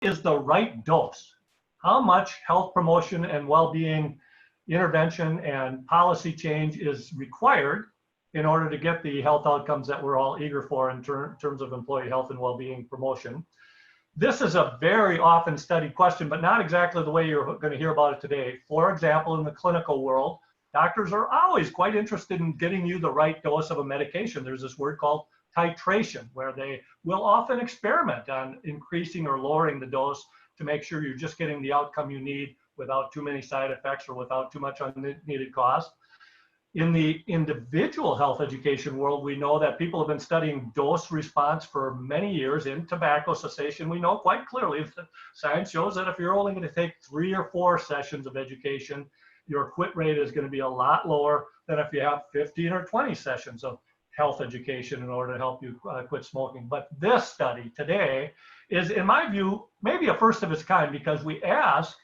is the right dose? How much health promotion and well-being intervention and policy change is required in order to get the health outcomes that we're all eager for in terms of employee health and well-being promotion? This is a very often studied question, but not exactly the way you're going to hear about it today. For example, in the clinical world, doctors are always quite interested in getting you the right dose of a medication. There's this word called titration, where they will often experiment on increasing or lowering the dose to make sure you're just getting the outcome you need without too many side effects or without too much unneeded cost. In the individual health education world, we know that people have been studying dose response for many years in tobacco cessation. We know quite clearly that science shows that if you're only going to take 3 or 4 sessions of education, your quit rate is going to be a lot lower than if you have 15 or 20 sessions of health education in order to help you quit smoking. But this study today is, in my view, maybe a first of its kind, because we ask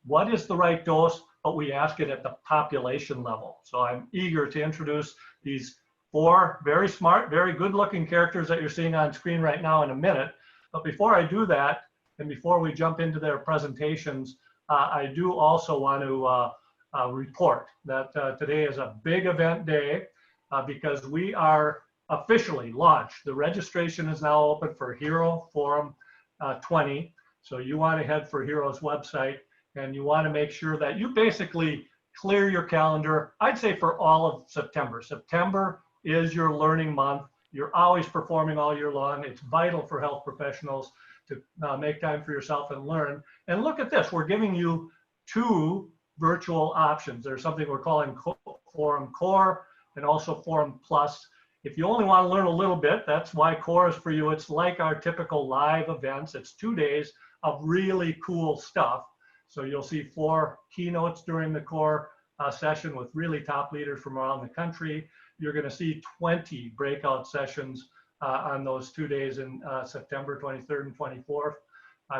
what is the right dose, but we ask it at the population level. So I'm eager to introduce these 4 very smart, very good looking characters that you're seeing on screen right now in a minute. But before I do that, and before we jump into their presentations, I do also want to report that today is a big event day because we are officially launched. The registration is now open for Hero Forum 20. So you want to head for Hero's website and you want to make sure that you basically clear your calendar, I'd say for all of September. September is your learning month. You're always performing all year long. It's vital for health professionals to make time for yourself and learn. And look at this, we're giving you 2 virtual options. There's something we're calling Forum Core and also Forum Plus. If you only want to learn a little bit, that's why Core is for you. It's like our typical live events. It's 2 days of really cool stuff. So you'll see 4 keynotes during the Core session with really top leaders from around the country. You're going to see 20 breakout sessions on those 2 days in September 23rd and 24th.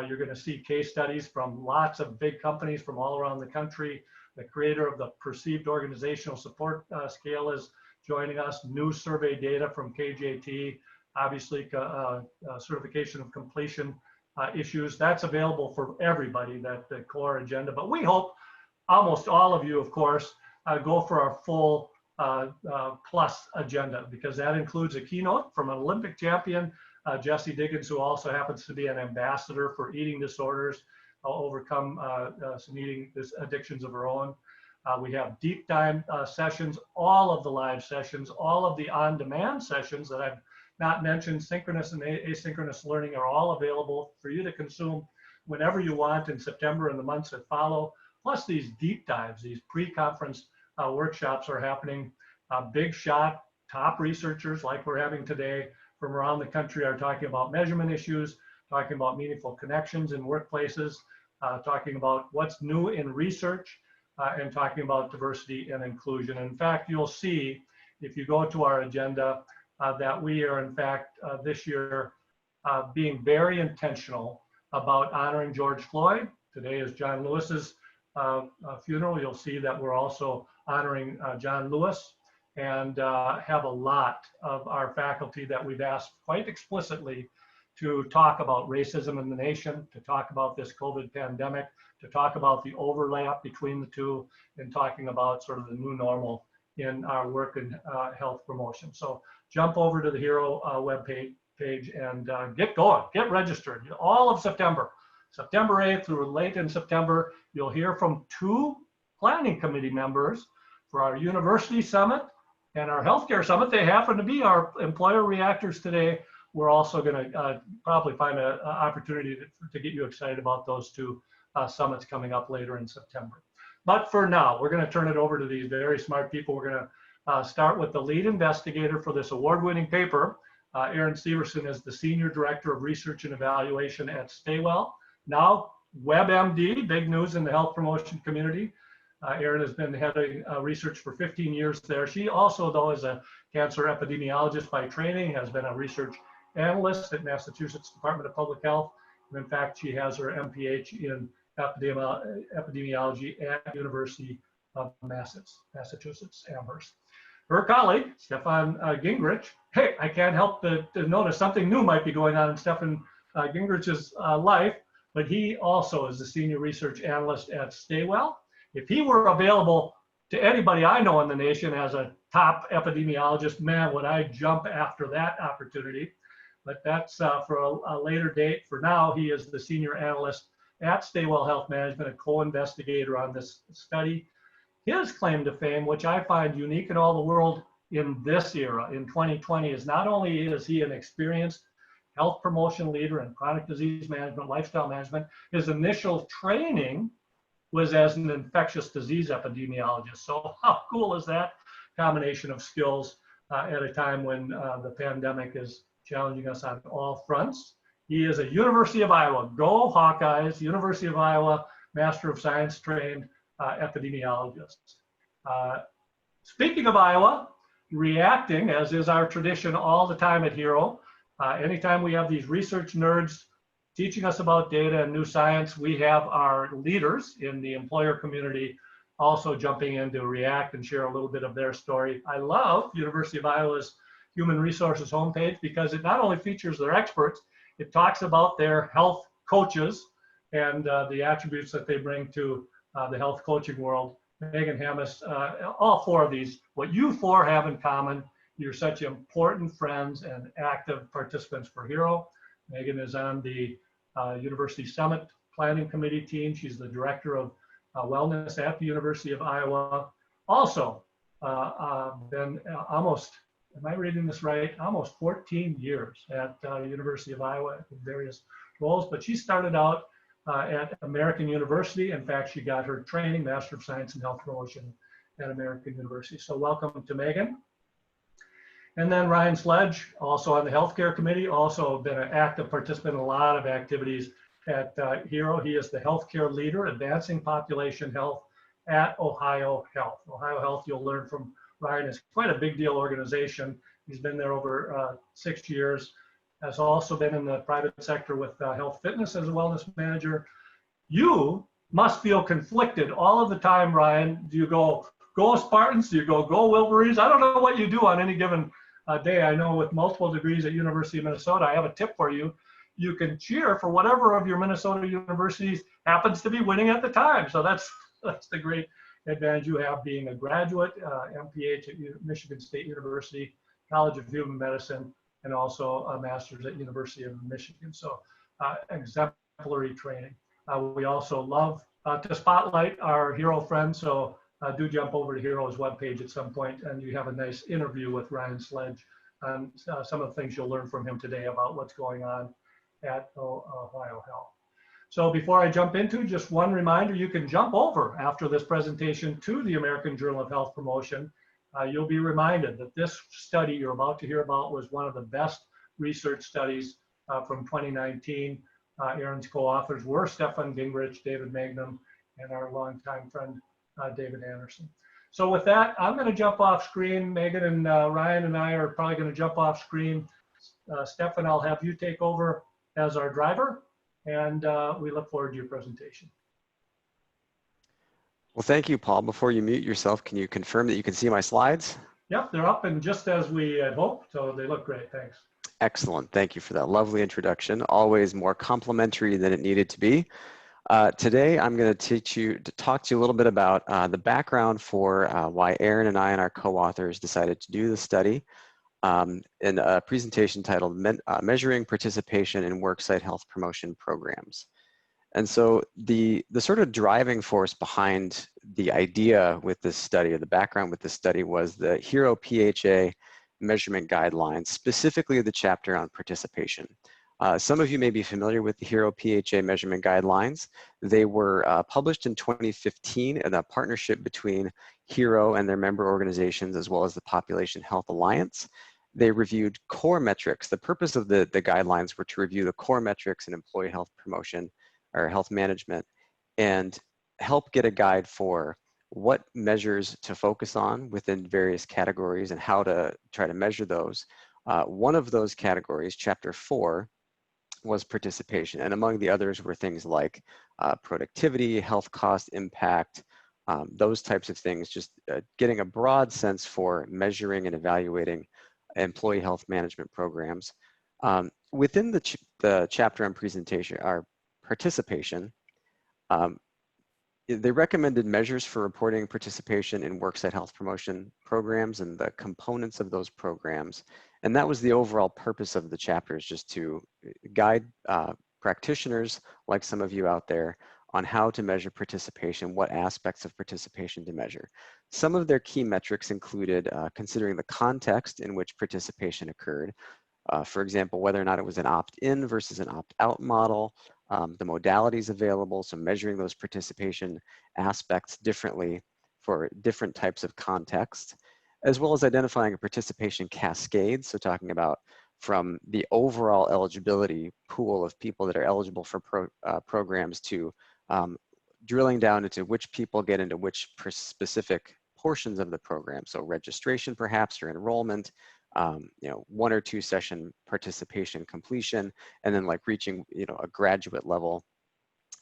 You're going to see case studies from lots of big companies from all around the country. The creator of the Perceived Organizational Support Scale is joining us. New survey data from KJT, obviously certification of completion issues. That's available for everybody, that the Core agenda. But we hope almost all of you, of course, go for our full plus agenda, because that includes a keynote from an Olympic champion, Jesse Diggins, who also happens to be an ambassador for eating disorders, overcome some eating addictions of her own. We have deep dive sessions, all of the live sessions, all of the on-demand sessions that I've not mentioned, synchronous and asynchronous learning, are all available for you to consume whenever you want in September and the months that follow. Plus these deep dives, these pre-conference workshops are happening. Big shot top researchers like we're having today from around the country are talking about measurement issues, talking about meaningful connections in workplaces, talking about what's new in research, and talking about diversity and inclusion. In fact, you'll see if you go to our agenda that we are in fact this year being very intentional about honoring George Floyd. Today is John Lewis's funeral. You'll see that we're also honoring John Lewis, and have a lot of our faculty that we've asked quite explicitly to talk about racism in the nation, to talk about this COVID pandemic, to talk about the overlap between the two, and talking about sort of the new normal in our work in health promotion. So jump over to the Hero web page and get going, get registered. All of September, September 8th through late in September, you'll hear from 2 planning committee members for our university summit and our healthcare summit. They happen to be our employer reactors today. We're also going to probably find an opportunity to get you excited about those 2 summits coming up later in September. But for now, we're going to turn it over to these very smart people. We're going to start with the lead investigator for this award-winning paper. Erin Seaverson is the Senior Director of Research and Evaluation at Staywell. Now, WebMD, big news in the health promotion community. Erin has been heading research for 15 years there. She also, though, is a cancer epidemiologist by training, has been a research analyst at Massachusetts Department of Public Health. And in fact, she has her MPH in epidemiology at University of Massachusetts Amherst. Her colleague, Stefan Gingerich, hey, I can't help but to notice something new might be going on in Stefan Gingerich's life. but he also is the senior research analyst at Staywell. If he were available to anybody I know in the nation as a top epidemiologist, man, would I jump after that opportunity. But that's for a later date. For now, he is the senior analyst at Staywell Health Management, a co-investigator on this study. His claim to fame, which I find unique in all the world in this era, in 2020, is not only is he an experienced health promotion leader in chronic disease management, lifestyle management, his initial training was as an infectious disease epidemiologist. So how cool is that combination of skills at a time when the pandemic is challenging us on all fronts? He is a University of Iowa, go Hawkeyes, University of Iowa, Master of Science trained epidemiologist. Speaking of Iowa, reacting, as is our tradition all the time at HERO, anytime we have these research nerds teaching us about data and new science, we have our leaders in the employer community also jumping in to react and share a little bit of their story. I love University of Iowa's Human Resources homepage because it not only features their experts, it talks about their health coaches and the attributes that they bring to the health coaching world. Megan Hammes, all four of these, what you four have in common, you're such important friends and active participants for HERO. Megan is on the University Summit Planning Committee team. She's the Director of Wellness at the University of Iowa. Also, been almost, am I reading this right? Almost 14 years at University of Iowa in various roles, but she started out at American University. In fact, she got her training, Master of Science in Health Promotion at American University. So welcome to Megan. And then Ryan Sledge, also on the healthcare committee, also been an active participant in a lot of activities at HERO. He is the healthcare leader, advancing population health at Ohio Health. Ohio Health, you'll learn from Ryan, is quite a big deal organization. He's been there over 6 years, has also been in the private sector with Health Fitness as a wellness manager. You must feel conflicted all of the time, Ryan. Do you go Spartans? Do you go Wolverines? I don't know what you do on any given day. I know with multiple degrees at University of Minnesota, I have a tip for you. You can cheer for whatever of your Minnesota universities happens to be winning at the time. So that's the great advantage you have being a graduate, MPH at Michigan State University, College of Human Medicine, and also a master's at University of Michigan. So exemplary training. We also love to spotlight our HERO friends. So do jump over to HERO's webpage at some point, and you have a nice interview with Ryan Sledge on some of the things you'll learn from him today about what's going on at Ohio Health. So before I jump into, just one reminder, you can jump over after this presentation to the American Journal of Health Promotion. You'll be reminded that this study you're about to hear about was one of the best research studies from 2019. Erin's co-authors were Stefan, Gingerich, David Magnum, and our longtime friend, David Anderson. So with that, I'm going to jump off screen. Megan and Ryan and I are probably going to jump off screen. Stefan, I'll have you take over as our driver, and we look forward to your presentation. Well, thank you, Paul. Before you mute yourself, can you confirm that you can see my slides? Yep, they're up and just as we had hoped, so they look great. Thanks. Excellent. Thank you for that lovely introduction. Always more complimentary than it needed to be. Today, I'm going to talk to you a little bit about the background for why Erin and I and our co-authors decided to do the study in a presentation titled Measuring Participation in Worksite Health Promotion Programs. And so the sort of driving force behind the idea with this study, or the background with this study, was the HERO PHA measurement guidelines, specifically the chapter on participation. Some of you may be familiar with the HERO PHA measurement guidelines. They were published in 2015 in a partnership between HERO and their member organizations, as well as the Population Health Alliance. They reviewed core metrics. The purpose of the guidelines were to review the core metrics in employee health promotion or health management and help get a guide for what measures to focus on within various categories and how to try to measure those. One of those categories, chapter 4, was participation, and among the others were things like productivity, health cost impact, those types of things, just getting a broad sense for measuring and evaluating employee health management programs. Within the chapter on presentation, our participation, they recommended measures for reporting participation in worksite health promotion programs and the components of those programs. And that was the overall purpose of the chapter, is just to guide practitioners like some of you out there on how to measure participation, what aspects of participation to measure. Some of their key metrics included considering the context in which participation occurred. For example, whether or not it was an opt-in versus an opt-out model, the modalities available, so measuring those participation aspects differently for different types of contexts, as well as identifying a participation cascade, so talking about from the overall eligibility pool of people that are eligible for programs to drilling down into which people get into which specific portions of the program. So registration perhaps, or enrollment, you know, 1 or 2 session participation completion, and then like reaching, you know, a graduate level,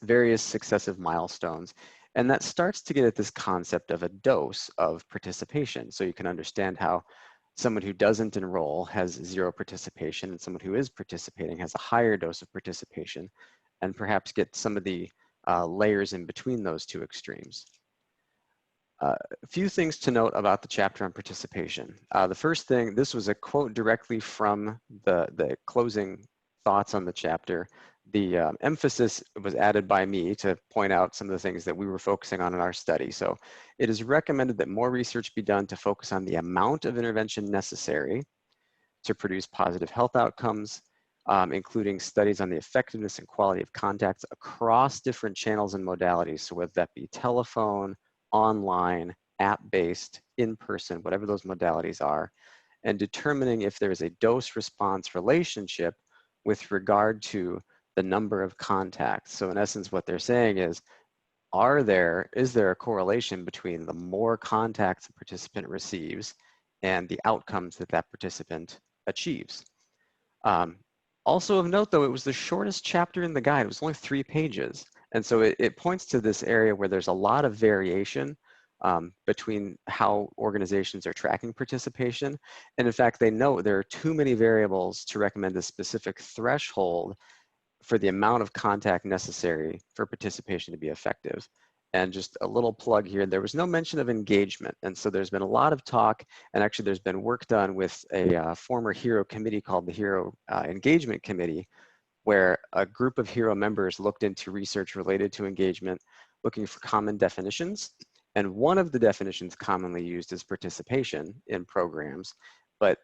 various successive milestones. And that starts to get at this concept of a dose of participation. So you can understand how someone who doesn't enroll has 0 participation, and someone who is participating has a higher dose of participation, and perhaps get some of the layers in between those 2 extremes. A few things to note about the chapter on participation. The first thing, this was a quote directly from the closing thoughts on the chapter. The emphasis was added by me to point out some of the things that we were focusing on in our study. So it is recommended that more research be done to focus on the amount of intervention necessary to produce positive health outcomes, including studies on the effectiveness and quality of contacts across different channels and modalities. So whether that be telephone, online, app-based, in-person, whatever those modalities are, and determining if there is a dose-response relationship with regard to the number of contacts. So in essence, what they're saying is there a correlation between the more contacts a participant receives and the outcomes that that participant achieves? Also of note, though, it was the shortest chapter in the guide. It was only 3 pages. And so it points to this area where there's a lot of variation between how organizations are tracking participation. And in fact, they know there are too many variables to recommend a specific threshold for the amount of contact necessary for participation to be effective. And just a little plug here, there was no mention of engagement. And so there's been a lot of talk, and actually there's been work done with a former HERO committee called the HERO Engagement Committee, where a group of HERO members looked into research related to engagement, looking for common definitions. And one of the definitions commonly used is participation in programs. But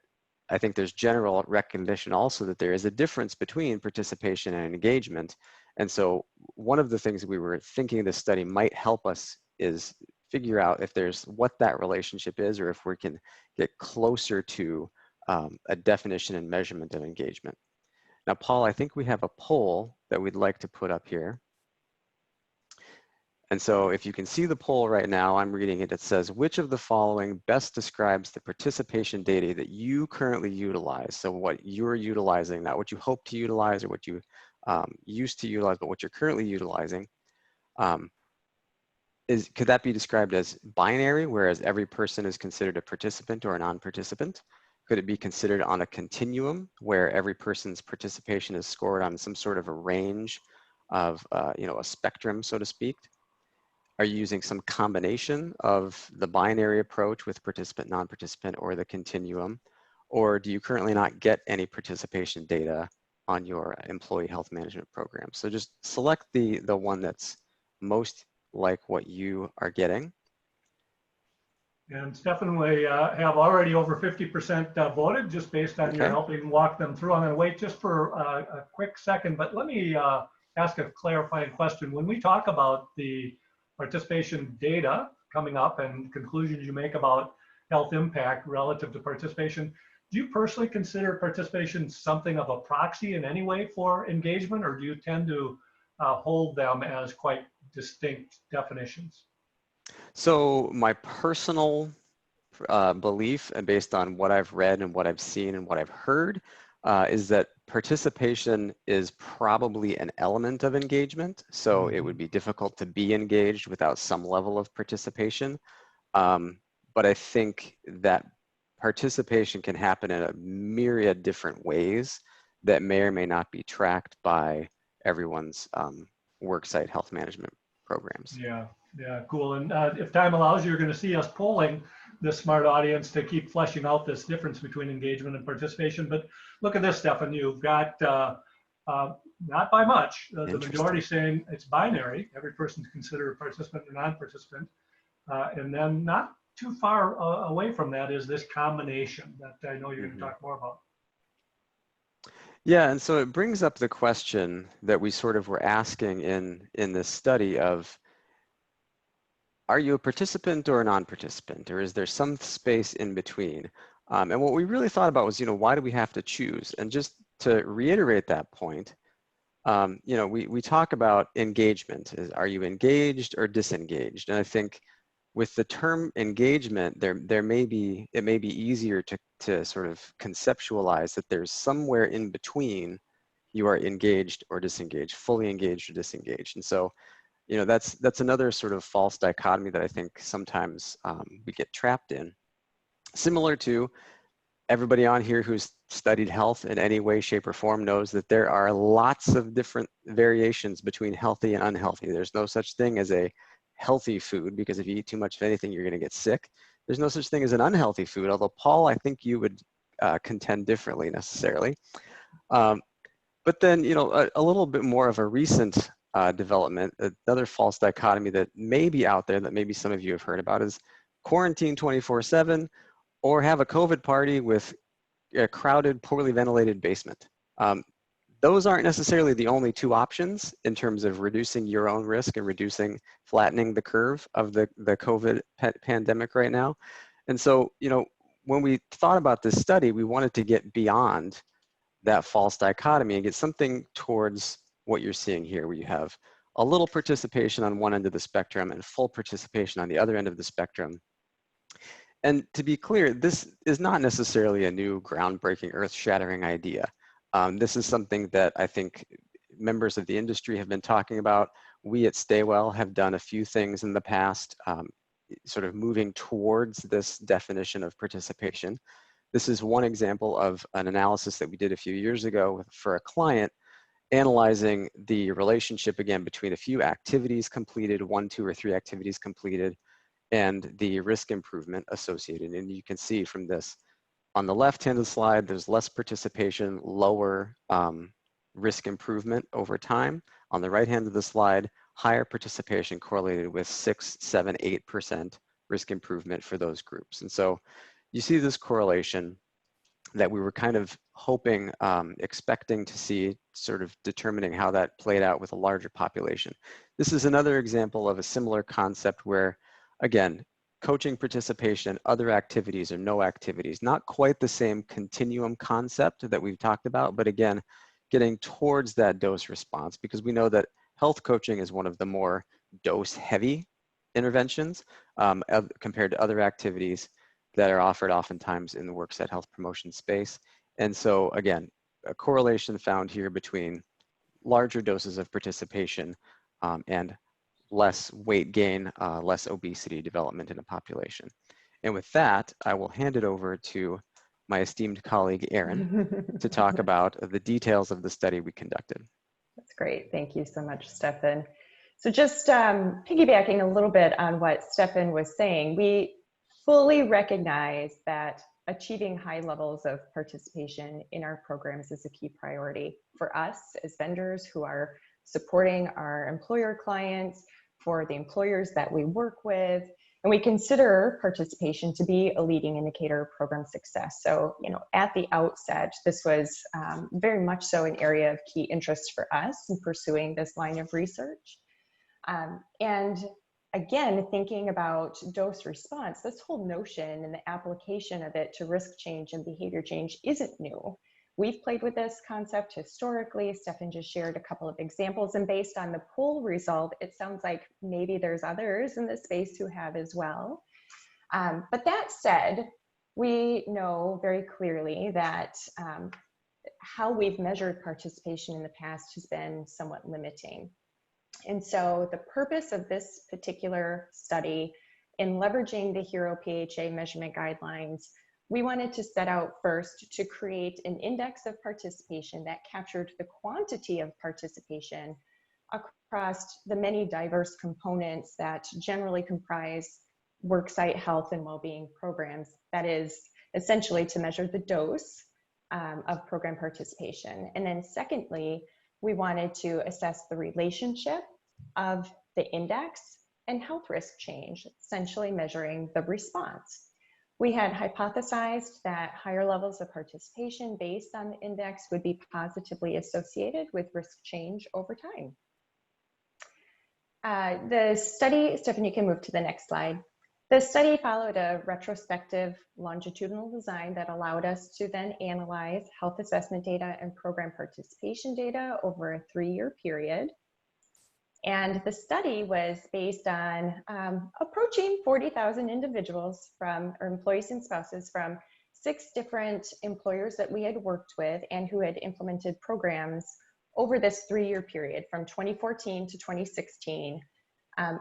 I think there's general recognition also that there is a difference between participation and engagement. And so one of the things we were thinking this study might help us is figure out if there's what that relationship is, or if we can get closer to a definition and measurement of engagement. Now, Paul, I think we have a poll that we'd like to put up here. And so if you can see the poll right now, I'm reading it. It says, which of the following best describes the participation data that you currently utilize? So what you're utilizing, not what you hope to utilize or what you used to utilize, but what you're currently utilizing. Could that be described as binary, whereas every person is considered a participant or a non-participant? Could it be considered on a continuum, where every person's participation is scored on some sort of a range of, you know, a spectrum, so to speak? Are you using some combination of the binary approach with participant, non-participant, or the continuum? Or do you currently not get any participation data on your employee health management program? So just select the one that's most like what you are getting. And Stefan, we have already over 50% voted just based on your helping walk them through. I'm going to wait just for a quick second, but let me ask a clarifying question. When we talk about the participation data coming up and conclusions you make about health impact relative to participation, do you personally consider participation something of a proxy in any way for engagement, or do you tend to hold them as quite distinct definitions? So my personal belief, and based on what I've read and what I've seen and what I've heard, is that participation is probably an element of engagement. So it would be difficult to be engaged without some level of participation. But I think that participation can happen in a myriad different ways that may or may not be tracked by everyone's worksite health management programs. Yeah, yeah, cool. And if time allows, you're going to see us polling this smart audience to keep fleshing out this difference between engagement and participation. But look at this, Stefan. You've got not by much. The majority saying it's binary. Every person's considered a participant or non-participant. And then not too far away from that is this combination that I know you're going to talk more about. Yeah, and so it brings up the question that we sort of were asking in this study of, are you a participant or a non-participant, or is there some space in between? And what we really thought about was, why do we have to choose? And just to reiterate that point, we talk about engagement. Are you engaged or disengaged? And I think with the term engagement, it may be easier to sort of conceptualize that there's somewhere in between you are engaged or disengaged, fully engaged or disengaged. And so, that's another sort of false dichotomy that I think sometimes we get trapped in. Similar to everybody on here who's studied health in any way, shape, or form knows that there are lots of different variations between healthy and unhealthy. There's no such thing as a healthy food, because if you eat too much of anything, you're going to get sick. There's no such thing as an unhealthy food, although Paul, I think you would contend differently necessarily. But then, a little bit more of a recent development, another false dichotomy that may be out there that maybe some of you have heard about is quarantine 24/7 or have a COVID party with a crowded, poorly ventilated basement. Those aren't necessarily the only two options in terms of reducing your own risk and flattening the curve of the COVID pandemic right now. And so, when we thought about this study, we wanted to get beyond that false dichotomy and get something towards what you're seeing here, where you have a little participation on one end of the spectrum and full participation on the other end of the spectrum. And to be clear, this is not necessarily a new groundbreaking, earth-shattering idea. This is something that I think members of the industry have been talking about. We at Staywell have done a few things in the past, sort of moving towards this definition of participation. This is one example of an analysis that we did a few years ago for a client, analyzing the relationship again between a few activities completed, 1, 2, or 3 activities completed, and the risk improvement associated. And you can see from this, on the left hand of the slide, there's less participation, lower risk improvement over time. On the right hand of the slide, higher participation correlated with 6, 7, 8% risk improvement for those groups. And so you see this correlation that we were kind of hoping, expecting to see, sort of determining how that played out with a larger population. This is another example of a similar concept where, again, coaching participation, other activities or no activities, not quite the same continuum concept that we've talked about, but again, getting towards that dose response, because we know that health coaching is one of the more dose heavy interventions compared to other activities that are offered oftentimes in the worksite health promotion space. And so again, a correlation found here between larger doses of participation and less weight gain, less obesity development in a population. And with that, I will hand it over to my esteemed colleague, Erin, to talk about the details of the study we conducted. That's great. Thank you so much, Stefan. So just piggybacking a little bit on what Stefan was saying, we fully recognize that achieving high levels of participation in our programs is a key priority for us as vendors who are supporting our employer clients, for the employers that we work with, and we consider participation to be a leading indicator of program success. So, at the outset, this was very much so an area of key interest for us in pursuing this line of research. And again, thinking about dose response, this whole notion and the application of it to risk change and behavior change isn't new. We've played with this concept historically. Stefan just shared a couple of examples, and based on the poll result, it sounds like maybe there's others in the space who have as well. But that said, we know very clearly that how we've measured participation in the past has been somewhat limiting. And so the purpose of this particular study in leveraging the HERO PHA measurement guidelines we wanted to set out first to create an index of participation that captured the quantity of participation across the many diverse components that generally comprise worksite health and well-being programs. That is essentially to measure the dose of program participation. And then secondly, we wanted to assess the relationship of the index and health risk change, essentially measuring the response. We had hypothesized that higher levels of participation based on the index would be positively associated with risk change over time. The study, Stefan, you can move to the next slide. The study followed a retrospective longitudinal design that allowed us to then analyze health assessment data and program participation data over a 3-year period. And the study was based on approaching 40,000 individuals or employees and spouses from 6 different employers that we had worked with and who had implemented programs over this 3-year period from 2014 to 2016.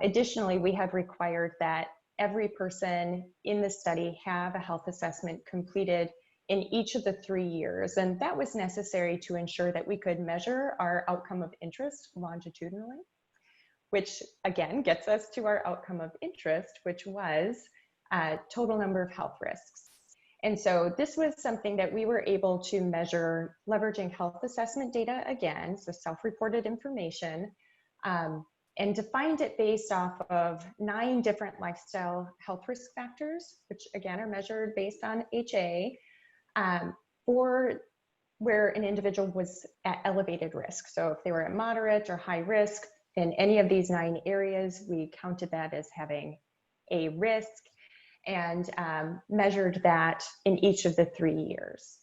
Additionally, we had required that every person in the study have a health assessment completed in each of the 3 years. And that was necessary to ensure that we could measure our outcome of interest longitudinally, which again gets us to our outcome of interest, which was total number of health risks. And so this was something that we were able to measure leveraging health assessment data again, so self-reported information, and defined it based off of 9 different lifestyle health risk factors, which again are measured based on HA, or where an individual was at elevated risk. So if they were at moderate or high risk, in any of these 9 areas, we counted that as having a risk and measured that in each of the 3 years.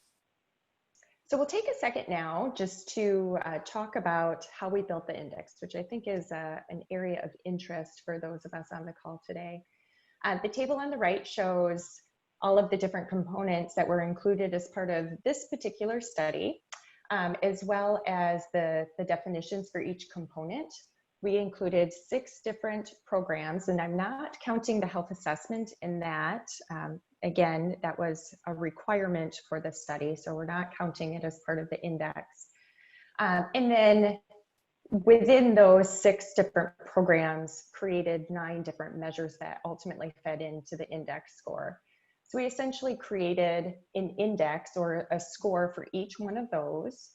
So we'll take a second now just to talk about how we built the index, which I think is an area of interest for those of us on the call today. The table on the right shows all of the different components that were included as part of this particular study, as well as the definitions for each component. We included 6 different programs, and I'm not counting the health assessment in that. Again, that was a requirement for the study, so we're not counting it as part of the index. And then within those 6 different programs, created 9 different measures that ultimately fed into the index score. So we essentially created an index or a score for each one of those,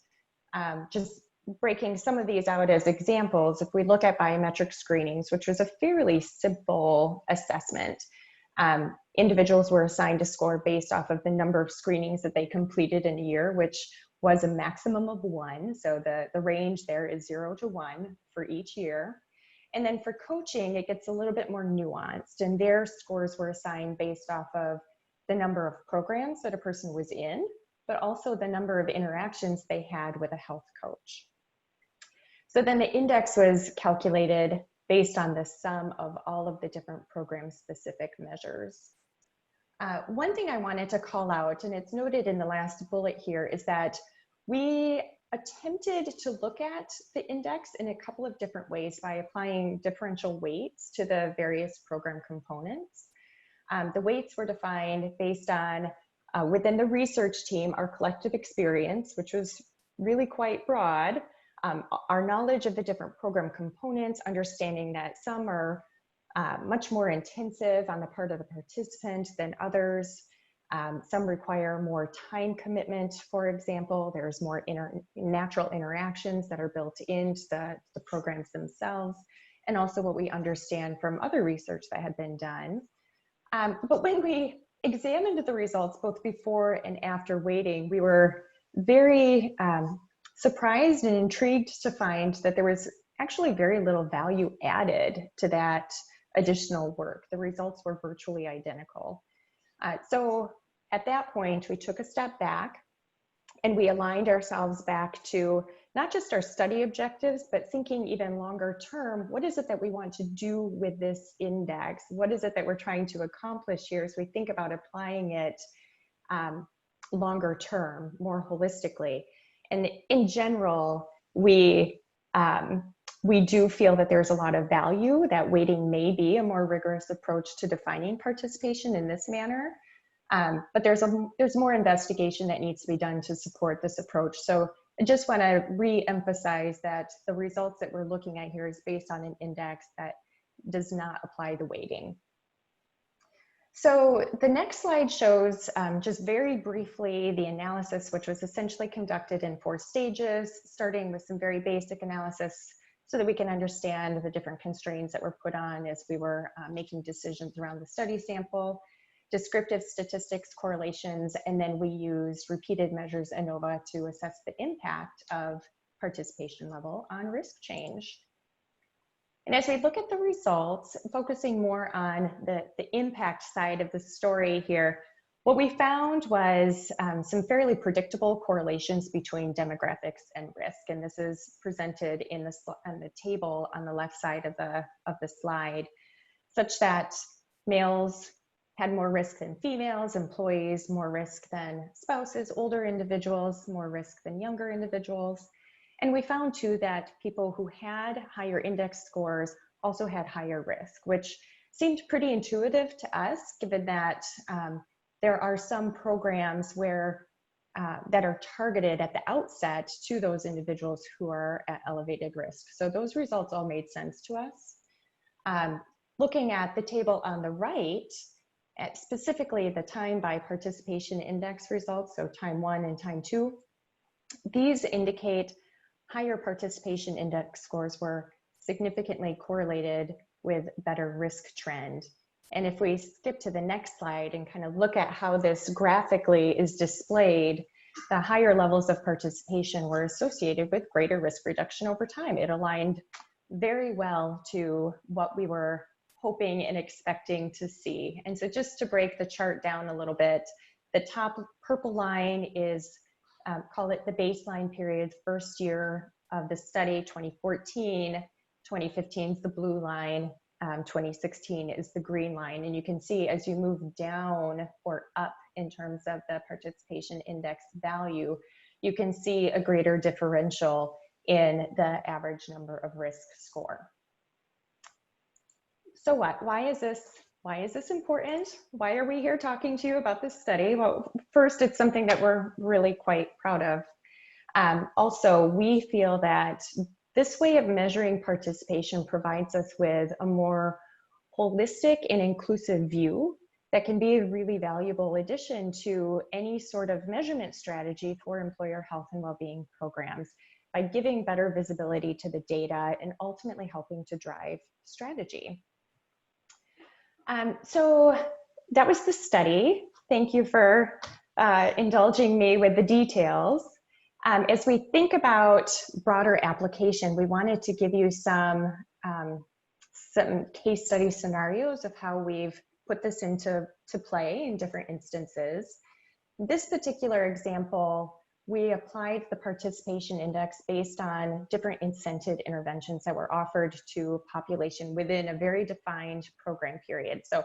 just breaking some of these out as examples. If we look at biometric screenings, which was a fairly simple assessment, individuals were assigned a score based off of the number of screenings that they completed in a year, which was a maximum of 1. So the range there is 0 to 1 for each year. And then for coaching, it gets a little bit more nuanced, and their scores were assigned based off of the number of programs that a person was in, but also the number of interactions they had with a health coach. So then the index was calculated based on the sum of all of the different program-specific measures. One thing I wanted to call out, and it's noted in the last bullet here, is that we attempted to look at the index in a couple of different ways by applying differential weights to the various program components. The weights were defined based on, within the research team, our collective experience, which was really quite broad, our knowledge of the different program components, understanding that some are much more intensive on the part of the participant than others. Some require more time commitment, for example. There's more natural interactions that are built into the programs themselves, and also what we understand from other research that had been done. But when we examined the results, both before and after weighting, we were very surprised and intrigued to find that there was actually very little value added to that additional work. The results were virtually identical. So at that point, we took a step back and we aligned ourselves back to not just our study objectives, but thinking even longer term, what is it that we want to do with this index? What is it that we're trying to accomplish here as we think about applying it longer term, more holistically? And in general, we do feel that there's a lot of value, that weighting may be a more rigorous approach to defining participation in this manner. But there's more investigation that needs to be done to support this approach. So I just want to re-emphasize that the results that we're looking at here is based on an index that does not apply the weighting. So the next slide shows just very briefly the analysis, which was essentially conducted in 4 stages, starting with some very basic analysis so that we can understand the different constraints that were put on as we were making decisions around the study sample, descriptive statistics, correlations, and then we used repeated measures ANOVA to assess the impact of participation level on risk change. And as we look at the results, focusing more on the impact side of the story here, what we found was some fairly predictable correlations between demographics and risk. And this is presented in the table on the left side of the slide, such that males had more risk than females, employees more risk than spouses, older individuals more risk than younger individuals. And we found too that people who had higher index scores also had higher risk, which seemed pretty intuitive to us, given that there are some programs where that are targeted at the outset to those individuals who are at elevated risk. So those results all made sense to us. Looking at the table on the right, at specifically the time by participation index results, so time 1 and time 2, these indicate higher participation index scores were significantly correlated with better risk trend. And if we skip to the next slide and kind of look at how this graphically is displayed, the higher levels of participation were associated with greater risk reduction over time. It aligned very well to what we were hoping and expecting to see. And so just to break the chart down a little bit, the top purple line is call it the baseline period, first year of the study, 2014, 2015 is the blue line, 2016 is the green line. And you can see as you move down or up in terms of the participation index value, you can see a greater differential in the average number of risk score. So what? Why is this important? Why are we here talking to you about this study? Well, first, it's something that we're really quite proud of. Also, we feel that this way of measuring participation provides us with a more holistic and inclusive view that can be a really valuable addition to any sort of measurement strategy for employer health and well-being programs by giving better visibility to the data and ultimately helping to drive strategy. So that was the study. Thank you for indulging me with the details. As we think about broader application, we wanted to give you some case study scenarios of how we've put this into play in different instances. This particular example, we applied the participation index based on different incented interventions that were offered to a population within a very defined program period. So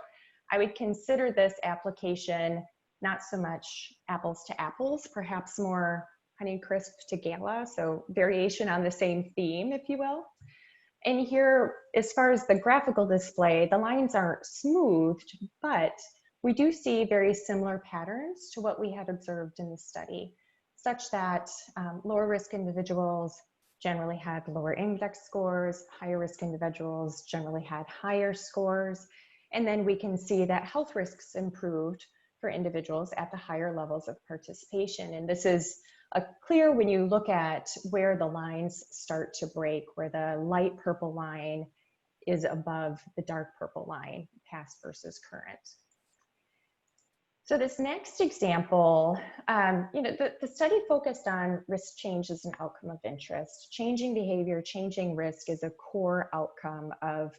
I would consider this application not so much apples to apples, perhaps more Honeycrisp to Gala, so variation on the same theme, if you will. And here, as far as the graphical display, the lines aren't smoothed, but we do see very similar patterns to what we had observed in the study, such that lower risk individuals generally had lower index scores, higher risk individuals generally had higher scores, and then we can see that health risks improved for individuals at the higher levels of participation. And this is clear when you look at where the lines start to break, where the light purple line is above the dark purple line, past versus current. So this next example, the study focused on risk change as an outcome of interest. Changing behavior, changing risk is a core outcome of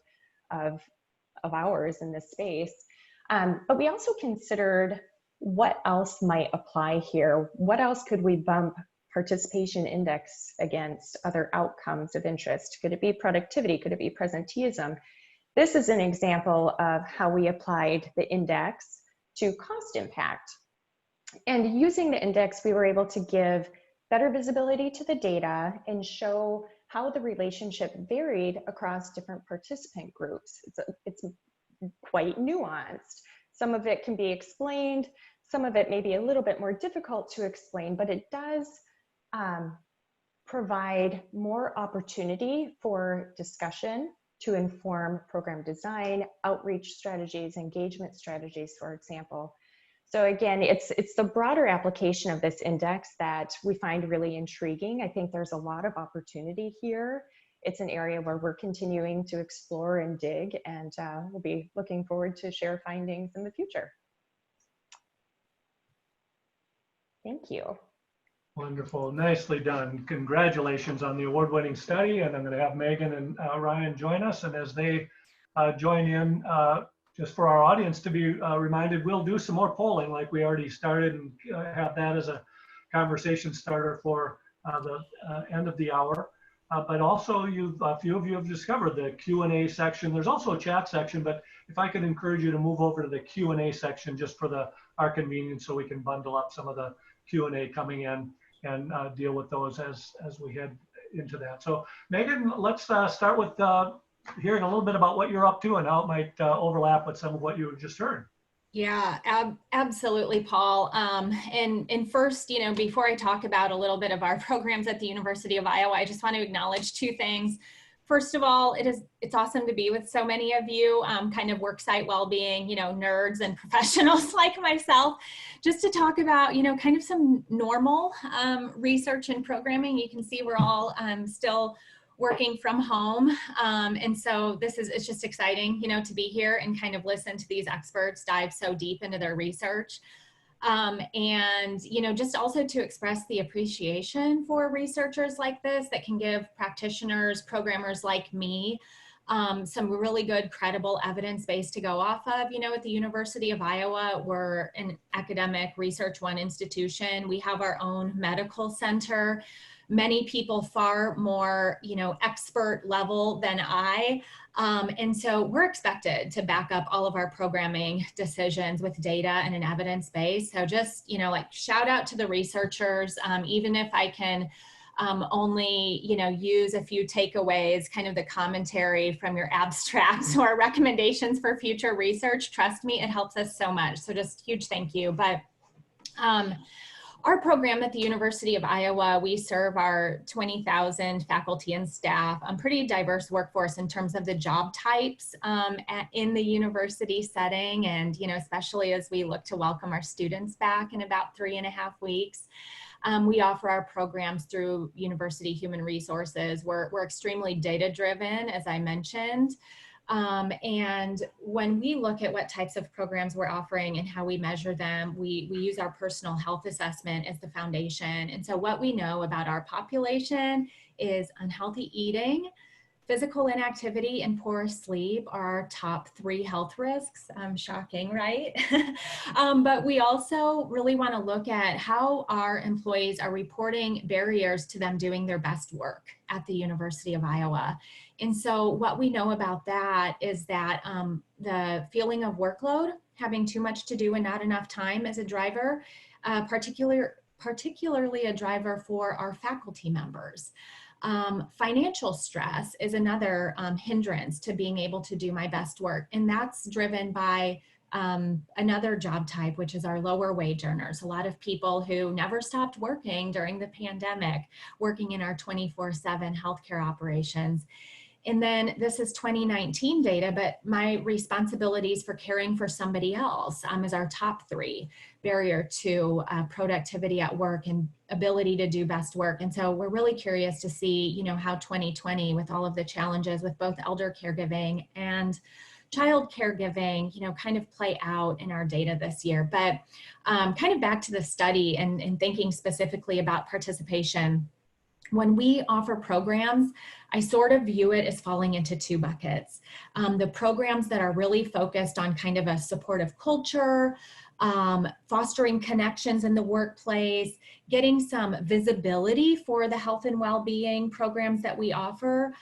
ours in this space. But we also considered what else might apply here. What else could we bump participation index against other outcomes of interest? Could it be productivity? Could it be presenteeism? This is an example of how we applied the index to cost impact. And using the index, we were able to give better visibility to the data and show how the relationship varied across different participant groups. It's quite nuanced. Some of it can be explained, some of it may be a little bit more difficult to explain, but it does provide more opportunity for discussion to inform program design, outreach strategies, engagement strategies, for example. So again, it's the broader application of this index that we find really intriguing. I think there's a lot of opportunity here. It's an area where we're continuing to explore and dig, and we'll be looking forward to share findings in the future. Thank you. Wonderful, nicely done. Congratulations on the award-winning study, and I'm going to have Megan and Ryan join us, and as they join in, just for our audience to be reminded, we'll do some more polling like we already started, and have that as a conversation starter for the end of the hour. But also, a few of you have discovered the Q&A section. There's also a chat section, but if I could encourage you to move over to the Q&A section just for our convenience, so we can bundle up some of the Q&A coming in and deal with those as we head into that. So Megan, let's start with hearing a little bit about what you're up to and how it might overlap with some of what you just heard. Yeah, absolutely, Paul. And first, before I talk about a little bit of our programs at the University of Iowa, I just want to acknowledge two things. First of all, it's awesome to be with so many of you, kind of worksite well-being, nerds and professionals like myself, just to talk about, kind of some normal research and programming. You can see we're all still working from home. And so it's just exciting, to be here and kind of listen to these experts dive so deep into their research. And, just also to express the appreciation for researchers like this that can give practitioners, programmers like me, some really good, credible evidence base to go off of. At the University of Iowa, we're an academic research one institution. We have our own medical center. Many people far more, expert level than I. And so we're expected to back up all of our programming decisions with data and an evidence base. So just, shout out to the researchers, even if I can only, use a few takeaways, kind of the commentary from your abstracts or recommendations for future research. Trust me, it helps us so much. So just huge thank you. But our program at the University of Iowa, we serve our 20,000 faculty and staff, a pretty diverse workforce in terms of the job types in the university setting. And, especially as we look to welcome our students back in about 3.5 weeks. We offer our programs through University Human Resources. We're extremely data-driven, as I mentioned. And when we look at what types of programs we're offering and how we measure them, we use our personal health assessment as the foundation. And so what we know about our population is unhealthy eating, physical inactivity, and poor sleep are our top 3 health risks. Shocking, right? But we also really want to look at how our employees are reporting barriers to them doing their best work at the University of Iowa. And so what we know about that is that the feeling of workload, having too much to do and not enough time as a driver, particularly a driver for our faculty members. Financial stress is another hindrance to being able to do my best work. And that's driven by another job type, which is our lower wage earners. A lot of people who never stopped working during the pandemic, working in our 24/7 healthcare operations. And then this is 2019 data, but my responsibilities for caring for somebody else is our top 3 barrier to productivity at work and ability to do best work. And so we're really curious to see, how 2020 with all of the challenges with both elder caregiving and child caregiving, kind of play out in our data this year. But kind of back to the study and thinking specifically about participation. When we offer programs, I sort of view it as falling into 2 buckets. The programs that are really focused on kind of a supportive culture, fostering connections in the workplace, getting some visibility for the health and well-being programs that we offer.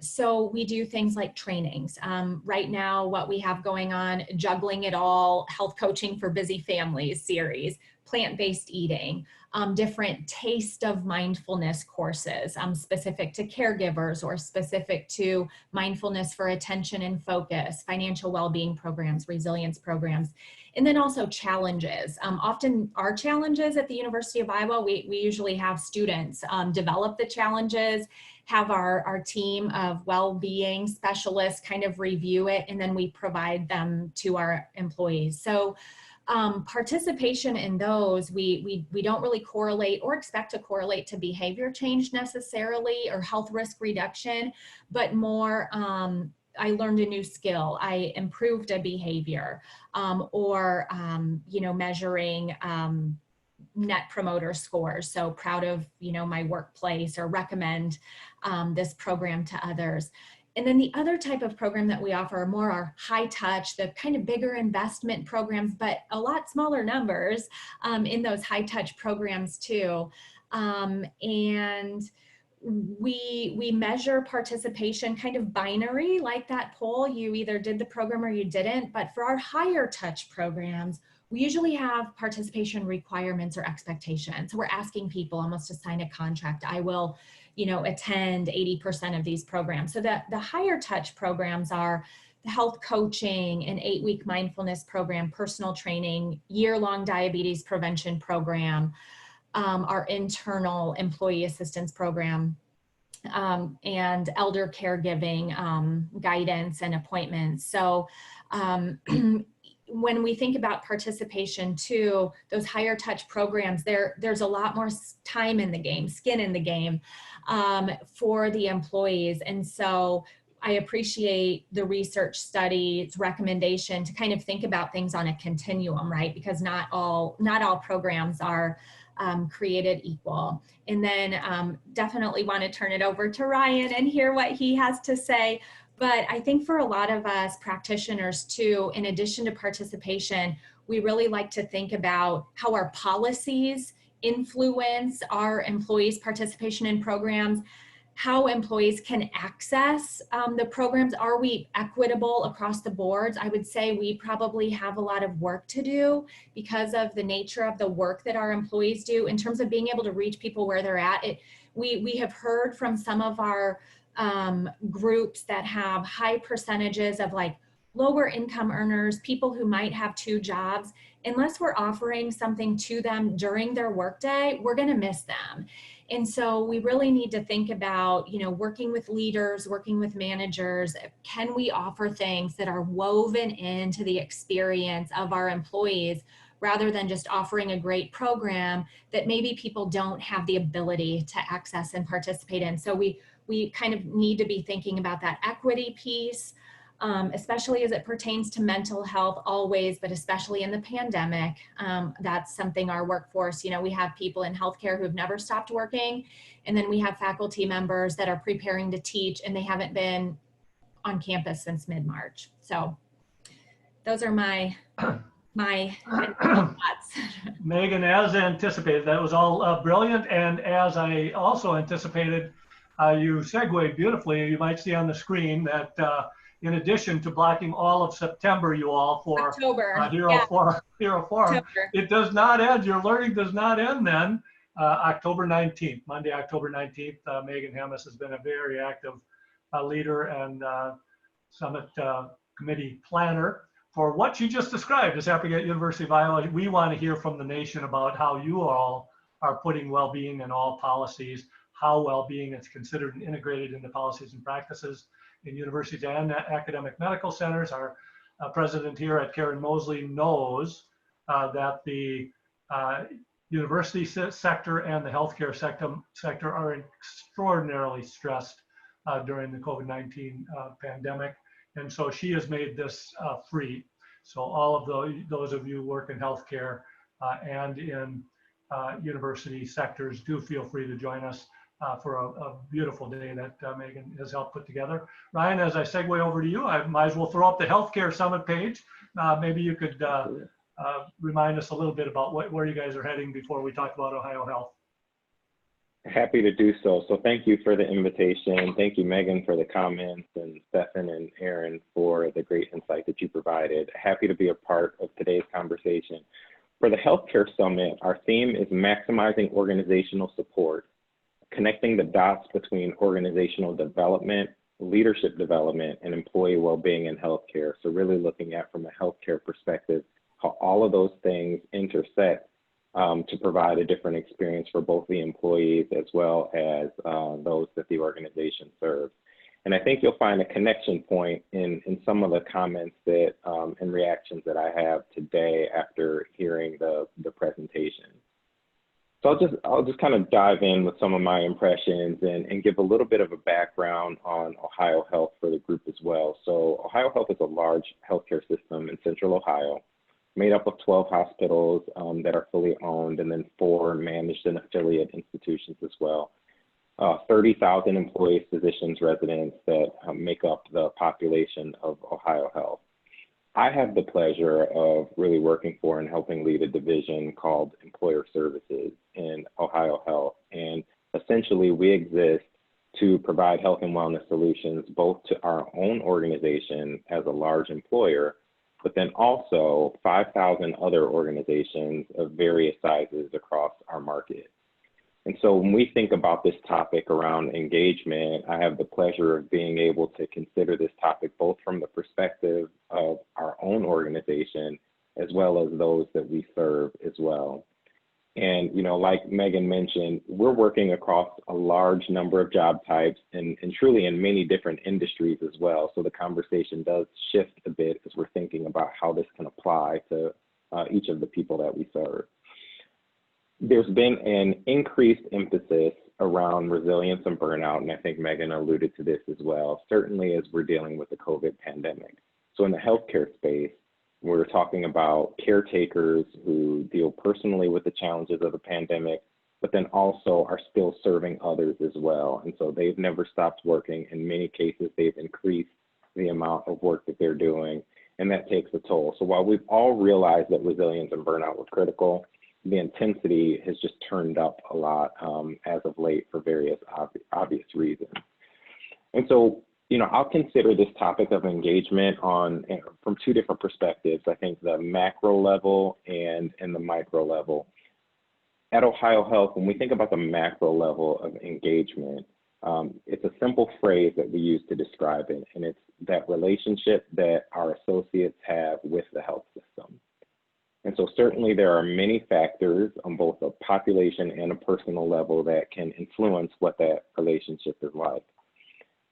So we do things like trainings. Right now, what we have going on, Juggling It All, Health Coaching for Busy Families series, plant-based eating, different taste of mindfulness courses specific to caregivers or specific to mindfulness for attention and focus, financial well-being programs, resilience programs, and then also challenges. Often our challenges at the University of Iowa, we usually have students develop the challenges, have our team of well-being specialists kind of review it, and then we provide them to our employees. So participation in those, we don't really correlate or expect to correlate to behavior change necessarily or health risk reduction, but more I learned a new skill, I improved a behavior, or measuring net promoter scores. So proud of my workplace, or recommend this program to others. And then the other type of program that we offer are more our high touch, the kind of bigger investment programs, but a lot smaller numbers in those high touch programs too. And we measure participation kind of binary, like that poll. You either did the program or you didn't. But for our higher touch programs, we usually have participation requirements or expectations. So we're asking people almost to sign a contract. I will attend 80% of these programs. So that the higher touch programs are the health coaching, an 8-week mindfulness program, personal training, year-long diabetes prevention program, our internal employee assistance program, and elder caregiving guidance and appointments. So when we think about participation too, those higher touch programs, there's a lot more time in the game, skin in the game for the employees. And so I appreciate the research study's recommendation to kind of think about things on a continuum, right? Because not all programs are created equal. And then definitely want to turn it over to Ryan and hear what he has to say. But I think for a lot of us practitioners too, in addition to participation, we really like to think about how our policies influence our employees' participation in programs, how employees can access the programs. Are we equitable across the boards? I would say we probably have a lot of work to do because of the nature of the work that our employees do in terms of being able to reach people where they're at. We have heard from some of our groups that have high percentages of like lower income earners, people who might have 2 jobs. Unless we're offering something to them during their workday, we're going to miss them. And so we really need to think about, working with leaders, working with managers. Can we offer things that are woven into the experience of our employees rather than just offering a great program that maybe people don't have the ability to access and participate in? So we kind of need to be thinking about that equity piece, especially as it pertains to mental health always, but especially in the pandemic. That's something our workforce, we have people in healthcare who have never stopped working. And then we have faculty members that are preparing to teach and they haven't been on campus since mid-March. So those are my thoughts. Megan, as anticipated, that was all brilliant. And as I also anticipated, you segued beautifully. You might see on the screen that in addition to blocking all of September, you all for October, Hero Forum, it does not end. Your learning does not end then. October 19th, Monday, October 19th, Megan Hammes has been a very active leader and summit committee planner for what you just described is happening at University of Iowa. We want to hear from the nation about how you all are putting well-being in all policies, how well-being is considered and integrated into policies and practices in universities and academic medical centers. Our president here at Karen Mosley knows that the university sector and the healthcare sector are extraordinarily stressed during the COVID-19 pandemic. And so she has made this free. So all of those of you who work in healthcare and in university sectors, do feel free to join us for a beautiful day that Megan has helped put together. Ryan, as I segue over to you, I might as well throw up the Healthcare Summit page. Maybe you could remind us a little bit about where you guys are heading before we talk about Ohio Health. Happy to do so. So thank you for the invitation. Thank you, Megan, for the comments, and Stefan and Erin for the great insight that you provided. Happy to be a part of today's conversation. For the Healthcare Summit, our theme is maximizing organizational support, connecting the dots between organizational development, leadership development, and employee well-being in healthcare. So really looking at, from a healthcare perspective, how all of those things intersect to provide a different experience for both the employees as well as those that the organization serves. And I think you'll find a connection point in some of the comments that and reactions that I have today after hearing the presentation. So I'll just kind of dive in with some of my impressions and give a little bit of a background on Ohio Health for the group as well. So Ohio Health is a large healthcare system in Central Ohio, made up of 12 hospitals that are fully owned, and then 4 managed and affiliate institutions as well. 30,000 employees, physicians, residents that make up the population of Ohio Health. I have the pleasure of really working for and helping lead a division called Employer Services in Ohio Health. And essentially we exist to provide health and wellness solutions both to our own organization as a large employer, but then also 5,000 other organizations of various sizes across our market. And so when we think about this topic around engagement, I have the pleasure of being able to consider this topic both from the perspective of our own organization as well as those that we serve as well. And, you know, like Megan mentioned, we're working across a large number of job types and truly in many different industries as well. So the conversation does shift a bit as we're thinking about how this can apply to each of the people that we serve. There's been an increased emphasis around resilience and burnout, and I think Megan alluded to this as well, certainly as we're dealing with the COVID pandemic. So in the healthcare space, we're talking about caretakers who deal personally with the challenges of the pandemic, but then also are still serving others as well. And so they've never stopped working. In many cases, they've increased the amount of work that they're doing, and that takes a toll. So while we've all realized that resilience and burnout were critical, the intensity has just turned up a lot as of late for various obvious reasons. And so, you know, I'll consider this topic of engagement from 2 different perspectives. I think the macro level and the micro level. At Ohio Health, when we think about the macro level of engagement, it's a simple phrase that we use to describe it, and it's that relationship that our associates have with the health system. And so certainly there are many factors on both a population and a personal level that can influence what that relationship is like.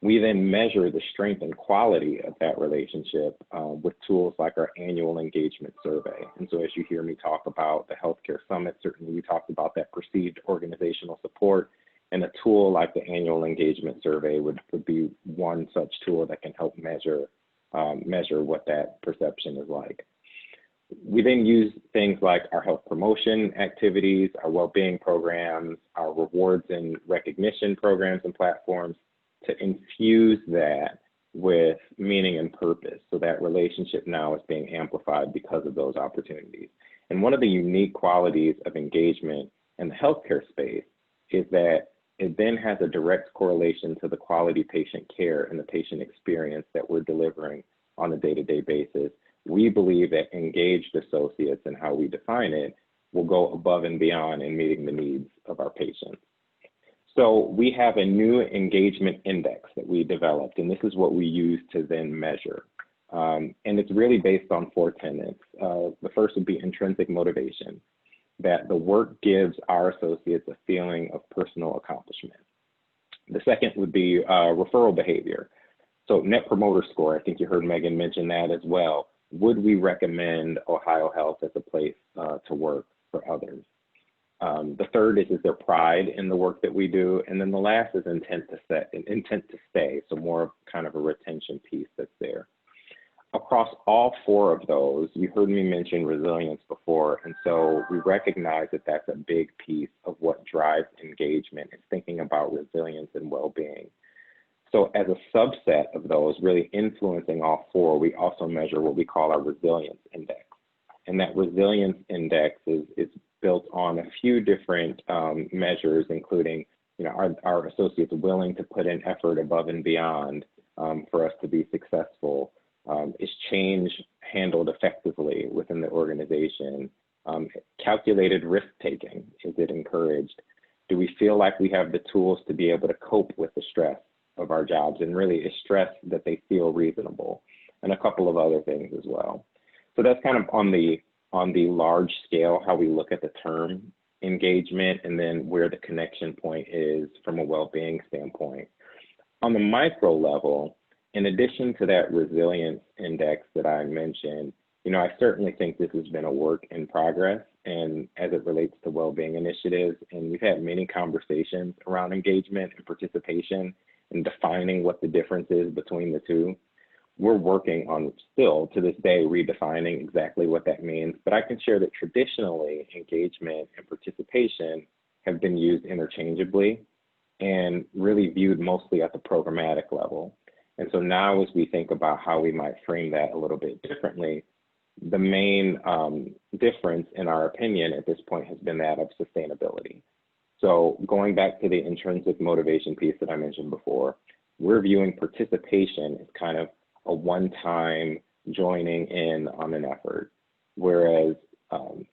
We then measure the strength and quality of that relationship with tools like our annual engagement survey. And so as you hear me talk about the Healthcare Summit, certainly we talked about that perceived organizational support, and a tool like the annual engagement survey would be one such tool that can help measure what that perception is like. We then use things like our health promotion activities, our well-being programs, our rewards and recognition programs and platforms to infuse that with meaning and purpose. So that relationship now is being amplified because of those opportunities. And one of the unique qualities of engagement in the healthcare space is that it then has a direct correlation to the quality patient care and the patient experience that we're delivering on a day-to-day basis. We believe that engaged associates, and how we define it, will go above and beyond in meeting the needs of our patients. So we have a new engagement index that we developed, and this is what we use to then measure. And it's really based on 4 tenets. The first would be intrinsic motivation, that the work gives our associates a feeling of personal accomplishment. The second would be referral behavior. So Net Promoter Score, I think you heard Megan mention that as well. Would we recommend Ohio Health as a place to work for others? The third is there pride in the work that we do? And then the last is intent to stay, so more of kind of a retention piece that's there. Across all 4 of those, you heard me mention resilience before, and so we recognize that that's a big piece of what drives engagement, is thinking about resilience and well-being. So as a subset of those, really influencing all 4, we also measure what we call our resilience index. And that resilience index is built on a few different measures, including are our associates willing to put in effort above and beyond for us to be successful? Is change handled effectively within the organization? Calculated risk-taking, is it encouraged? Do we feel like we have the tools to be able to cope with the stress of our jobs, and really is stress that they feel reasonable? And a couple of other things as well. So that's kind of on the large scale, how we look at the term engagement, and then where the connection point is from a well-being standpoint. On the micro level, in addition to that resilience index that I mentioned, I certainly think this has been a work in progress, and as it relates to well-being initiatives, and we've had many conversations around engagement and participation and defining what the difference is between the two. We're working on still to this day redefining exactly what that means, but I can share that traditionally engagement and participation have been used interchangeably and really viewed mostly at the programmatic level. And so now as we think about how we might frame that a little bit differently, the main difference in our opinion at this point has been that of sustainability. So going back to the intrinsic motivation piece that I mentioned before, we're viewing participation as kind of a one-time joining in on an effort, whereas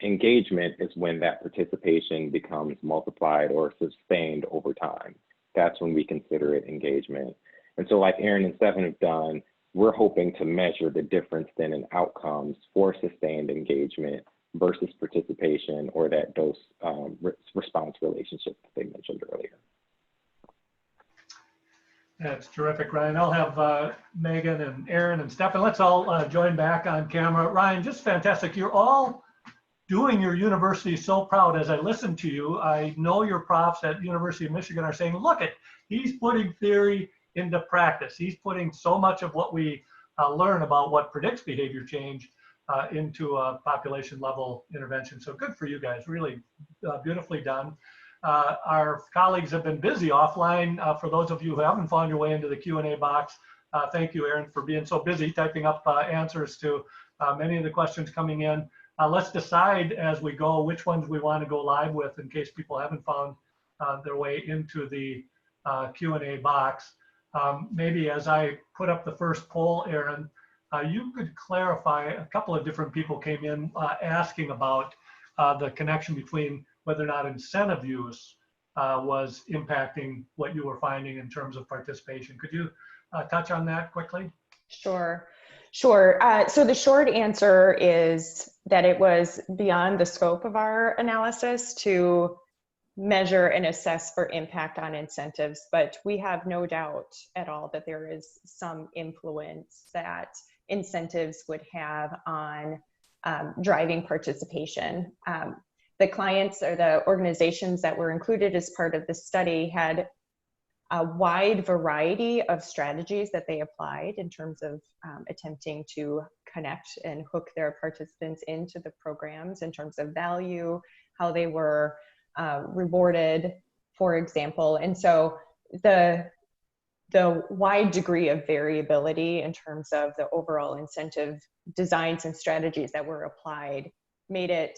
engagement is when that participation becomes multiplied or sustained over time. That's when we consider it engagement. And so like Erin and Stefan have done, we're hoping to measure the difference then in outcomes for sustained engagement versus participation, or that dose response relationship that they mentioned earlier. That's terrific, Ryan. I'll have Megan and Erin and Stefan. Let's all join back on camera. Ryan, just fantastic. You're all doing your university so proud. As I listen to you, I know your profs at University of Michigan are saying, look, he's putting theory into practice. He's putting so much of what we learn about what predicts behavior change into a population level intervention. So good for you guys, really beautifully done. Our colleagues have been busy offline. For those of you who haven't found your way into the Q&A box, thank you, Erin, for being so busy typing up answers to many of the questions coming in. Let's decide as we go which ones we want to go live with in case people haven't found their way into the Q&A box. Maybe as I put up the first poll, Erin, you could clarify, a couple of different people came in asking about the connection between whether or not incentive use was impacting what you were finding in terms of participation. Could you touch on that quickly? Sure. So the short answer is that it was beyond the scope of our analysis to measure and assess for impact on incentives, but we have no doubt at all that there is some influence that incentives would have on driving participation. The clients or the organizations that were included as part of the study had a wide variety of strategies that they applied in terms of attempting to connect and hook their participants into the programs in terms of value, how they were rewarded, for example. And so the wide degree of variability in terms of the overall incentive designs and strategies that were applied made it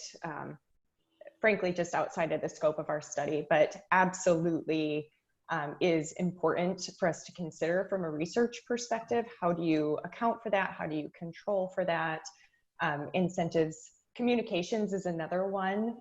frankly just outside of the scope of our study, but absolutely is important for us to consider from a research perspective. How do you account for that? How do you control for that? Incentives, communications is another one.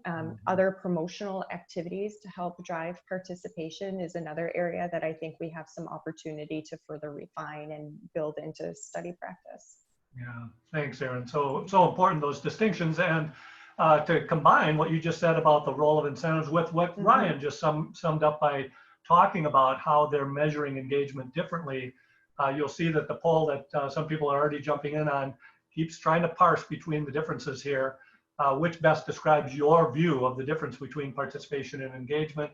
Other promotional activities to help drive participation is another area that I think we have some opportunity to further refine and build into study practice. Yeah, thanks, Erin. So important, those distinctions, and to combine what you just said about the role of incentives with what Ryan just summed up by talking about how they're measuring engagement differently. You'll see that the poll that some people are already jumping in on keeps trying to parse between the differences here. Which best describes your view of the difference between participation and engagement?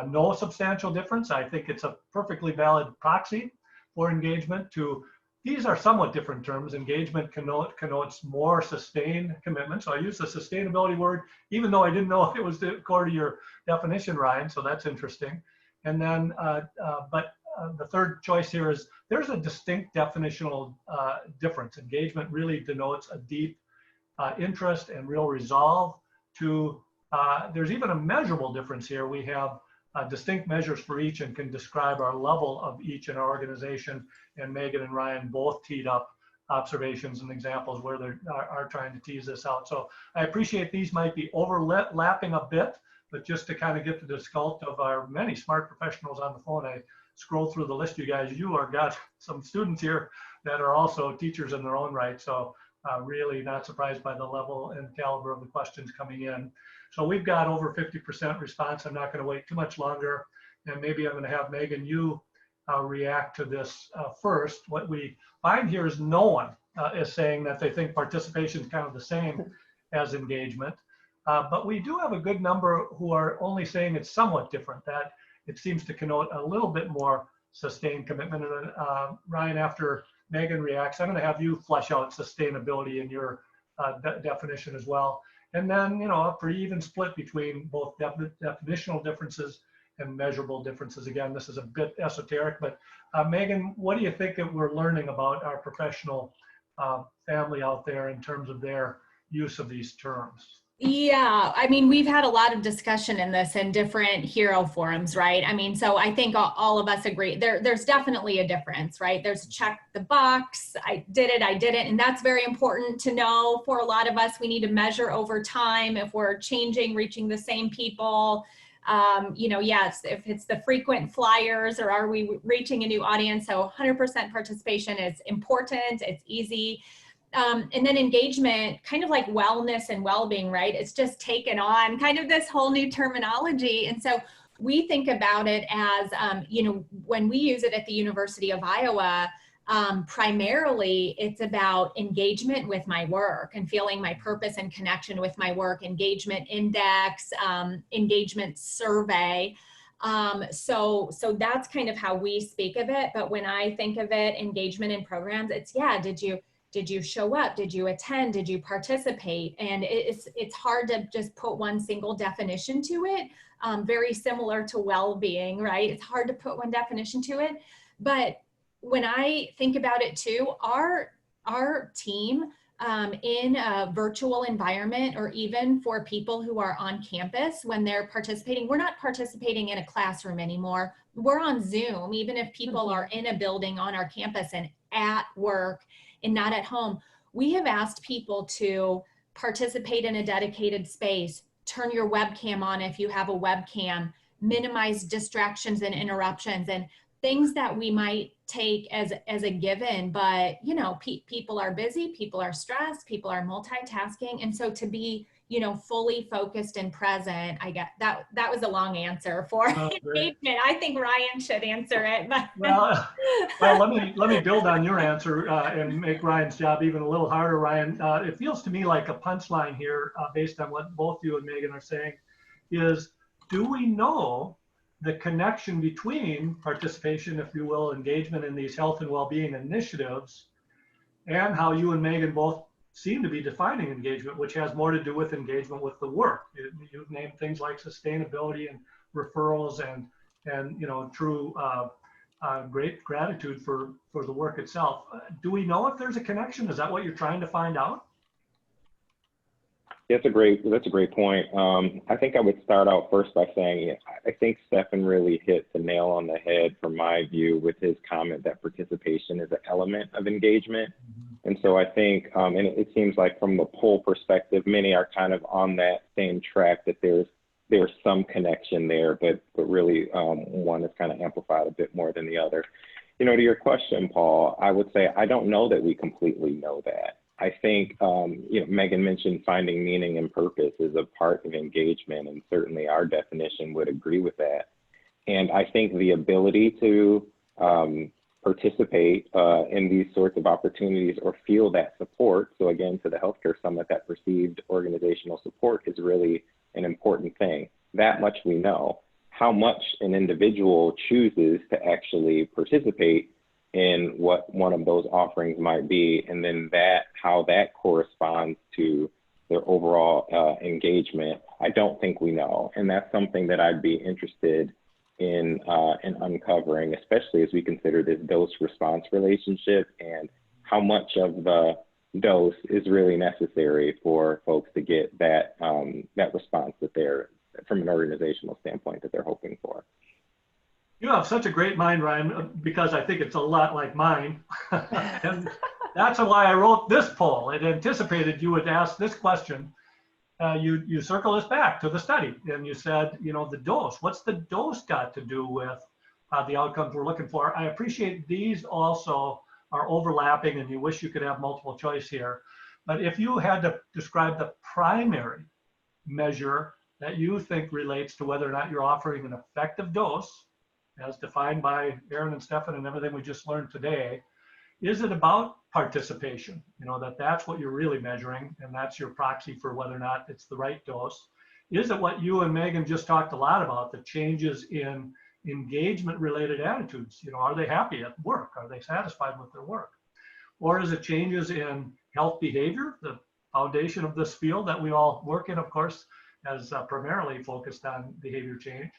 No substantial difference. I think it's a perfectly valid proxy for engagement. These are somewhat different terms. Engagement connotes more sustained commitment. So I use the sustainability word, even though I didn't know if it was core to your definition, Ryan, so that's interesting. And then, the third choice here is there's a distinct definitional difference. Engagement really denotes a deep interest and real resolve to, there's even a measurable difference here. We have distinct measures for each and can describe our level of each in our organization. And Megan and Ryan both teed up observations and examples where they are trying to tease this out. So I appreciate these might be overlapping a bit, but just to kind of get to the sculpt of our many smart professionals on the phone, I scroll through the list, you guys. You are got some students here that are also teachers in their own right. So really not surprised by the level and caliber of the questions coming in. So we've got over 50% response. I'm not going to wait too much longer. And maybe I'm going to have Megan, you react to this first. What we find here is no one is saying that they think participation is kind of the same as engagement. But we do have a good number who are only saying it's somewhat different, that it seems to connote a little bit more sustained commitment. And Ryan, after Megan reacts, I'm going to have you flesh out sustainability in your definition as well. And then, you know, a pretty even split between both definitional differences and measurable differences. Again, this is a bit esoteric, but Megan, what do you think that we're learning about our professional family out there in terms of their use of these terms? Yeah, I mean, we've had a lot of discussion in this in different hero forums, right? I mean, so I think all of us agree there's definitely a difference, right? There's check the box, I did it, I didn't. And that's very important to know for a lot of us. We need to measure over time if we're changing, reaching the same people. You know, yes, if it's the frequent flyers or are we reaching a new audience? So 100% participation is important, it's easy. And then engagement, kind of like wellness and well-being, right? It's just taken on kind of this whole new terminology. And so we think about it as, you know, when we use it at the University of Iowa, primarily it's about engagement with my work and feeling my purpose and connection with my work, engagement index, engagement survey. So that's kind of how we speak of it. But when I think of it, engagement in programs, it's, yeah, did you show up? Did you attend? Did you participate? And it's hard to just put one single definition to it. Very similar to well-being, right? It's hard to put one definition to it. But when I think about it too, our team in a virtual environment, or even for people who are on campus, when they're participating, we're not participating in a classroom anymore. We're on Zoom, even if people are in a building on our campus and at work and not at home. We have asked people to participate in a dedicated space, turn your webcam on if you have a webcam, minimize distractions and interruptions, and things that we might take as a given. But, you know, people are busy, people are stressed, people are multitasking. And so to be, you know, fully focused and present, I get that was a long answer for engagement. I think Ryan should answer it. But well, let me build on your answer and make Ryan's job even a little harder. Ryan, it feels to me like a punchline here, based on what both you and Megan are saying, is, do we know the connection between participation, if you will, engagement in these health and well-being initiatives, and how you and Megan both seem to be defining engagement, which has more to do with engagement with the work. You've named things like sustainability and referrals and you know, true great gratitude for the work itself. Do we know if there's a connection? Is that what you're trying to find out? That's a great point. I think I would start out first by saying, I think Stefan really hit the nail on the head from my view with his comment that participation is an element of engagement. And so I think, and it seems like from the poll perspective, many are kind of on that same track, that there's some connection there, but really one is kind of amplified a bit more than the other. You know, to your question, Paul, I would say I don't know that we completely know that. I think, you know, Megan mentioned finding meaning and purpose is a part of engagement, and certainly our definition would agree with that. And I think the ability to participate in these sorts of opportunities or feel that support, so again, to the Healthcare Summit, that perceived organizational support is really an important thing. That much we know. How much an individual chooses to actually participate in what one of those offerings might be, and then how that corresponds to their overall engagement, I don't think we know. And that's something that I'd be interested in uncovering, especially as we consider this dose-response relationship and how much of the dose is really necessary for folks to get that that response that they're from an organizational standpoint that they're hoping for. You have such a great mind, Ryan, because I think it's a lot like mine. And that's why I wrote this poll. It anticipated you would ask this question. You circle this back to the study, and you said, you know, the dose. What's the dose got to do with the outcomes we're looking for? I appreciate these also are overlapping, and you wish you could have multiple choice here. But if you had to describe the primary measure that you think relates to whether or not you're offering an effective dose, as defined by Erin and Stefan and everything we just learned today, is it about participation? You know, that's what you're really measuring, and that's your proxy for whether or not it's the right dose. Is it what you and Megan just talked a lot about, the changes in engagement related attitudes? You know, are they happy at work? Are they satisfied with their work? Or is it changes in health behavior, the foundation of this field that we all work in, of course, as primarily focused on behavior change?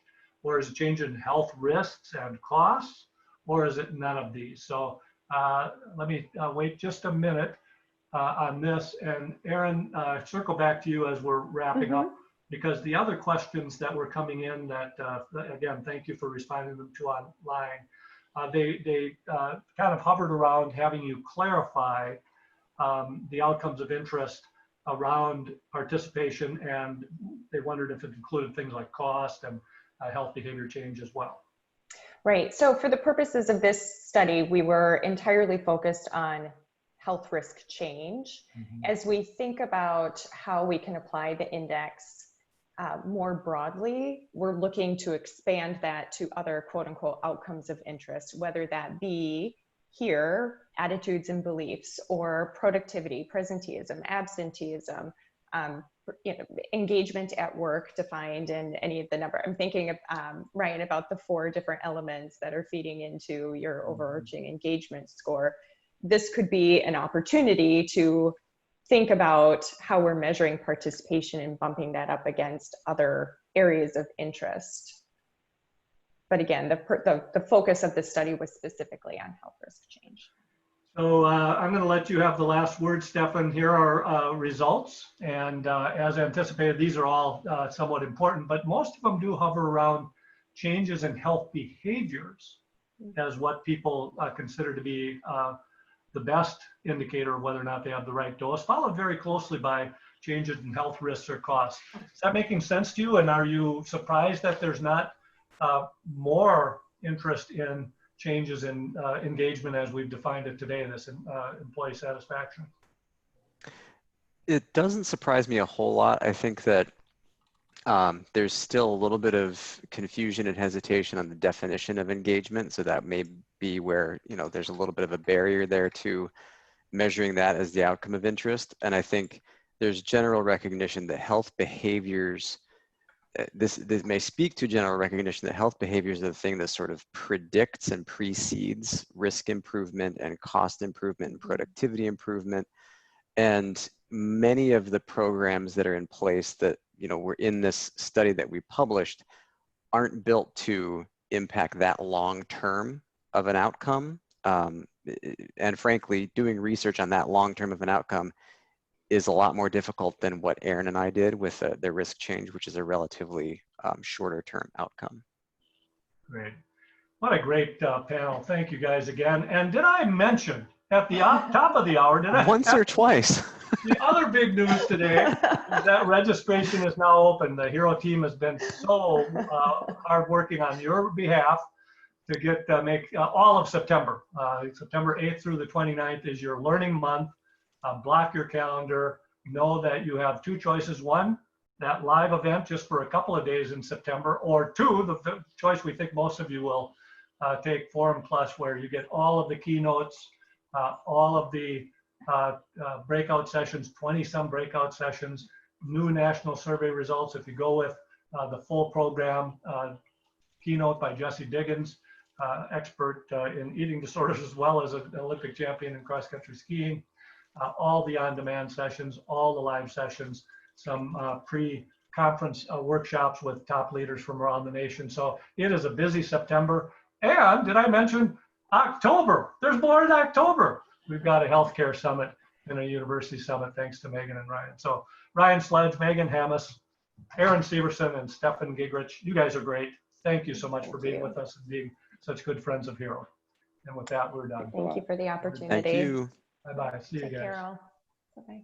Or is it change in health risks and costs? Or is it none of these? So let me wait just a minute on this. And Erin, circle back to you as we're wrapping up, because the other questions that were coming in that, again, thank you for responding to online, they kind of hovered around having you clarify the outcomes of interest around participation, and they wondered if it included things like cost and health behavior change as well. Right. So for the purposes of this study, we were entirely focused on health risk change. As we think about how we can apply the index more broadly, we're looking to expand that to other quote unquote outcomes of interest, whether that be here, attitudes and beliefs, or productivity, presenteeism, absenteeism, you know, engagement at work defined in any of the number. I'm thinking of, Ryan, about the 4 different elements that are feeding into your overarching engagement score. This could be an opportunity to think about how we're measuring participation and bumping that up against other areas of interest. But again, the focus of the study was specifically on health risk change. So I'm going to let you have the last word, Stefan. Here are results. And as anticipated, these are all somewhat important, but most of them do hover around changes in health behaviors as what people consider to be the best indicator of whether or not they have the right dose, followed very closely by changes in health risks or costs. Is that making sense to you? And are you surprised that there's not more interest in changes in engagement as we've defined it today, this employee satisfaction? It doesn't surprise me a whole lot. I think that there's still a little bit of confusion and hesitation on the definition of engagement. So that may be where, you know, there's a little bit of a barrier there to measuring that as the outcome of interest. And I think there's general recognition that health behaviors, this may speak to general recognition that health behaviors are the thing that sort of predicts and precedes risk improvement and cost improvement and productivity improvement. And many of the programs that are in place that, you know, were in this study that we published aren't built to impact that long term of an outcome. And frankly, doing research on that long term of an outcome is a lot more difficult than what Erin and I did with the risk change, which is a relatively shorter term outcome. Great. What a great panel. Thank you guys again. And did I mention at the top of the hour, Once or twice. The other big news today is that registration is now open. The HERO team has been so hard working on your behalf to get make all of September. September 8th through the 29th is your learning month. Block your calendar. Know that you have 2 choices. 1, that live event just for a couple of days in September, or 2, the choice we think most of you will take, Forum Plus, where you get all of the keynotes, all of the breakout sessions, 20-some breakout sessions, new national survey results. If you go with the full program, keynote by Jesse Diggins, expert in eating disorders as well as an Olympic champion in cross-country skiing, all the on-demand sessions, all the live sessions, some pre-conference workshops with top leaders from around the nation. So it is a busy September. And did I mention October? There's more in October. We've got a healthcare summit and a university summit, thanks to Megan and Ryan. So Ryan Sledge, Megan Hammes, Erin Seaverson and Stefan Gingerich, you guys are great. Thank you so much for Thank being you. with us and being such good friends of Hero. And with that, we're done. Thank you for the opportunity. Thank you. Bye-bye. See you Take guys. care all. Bye-bye.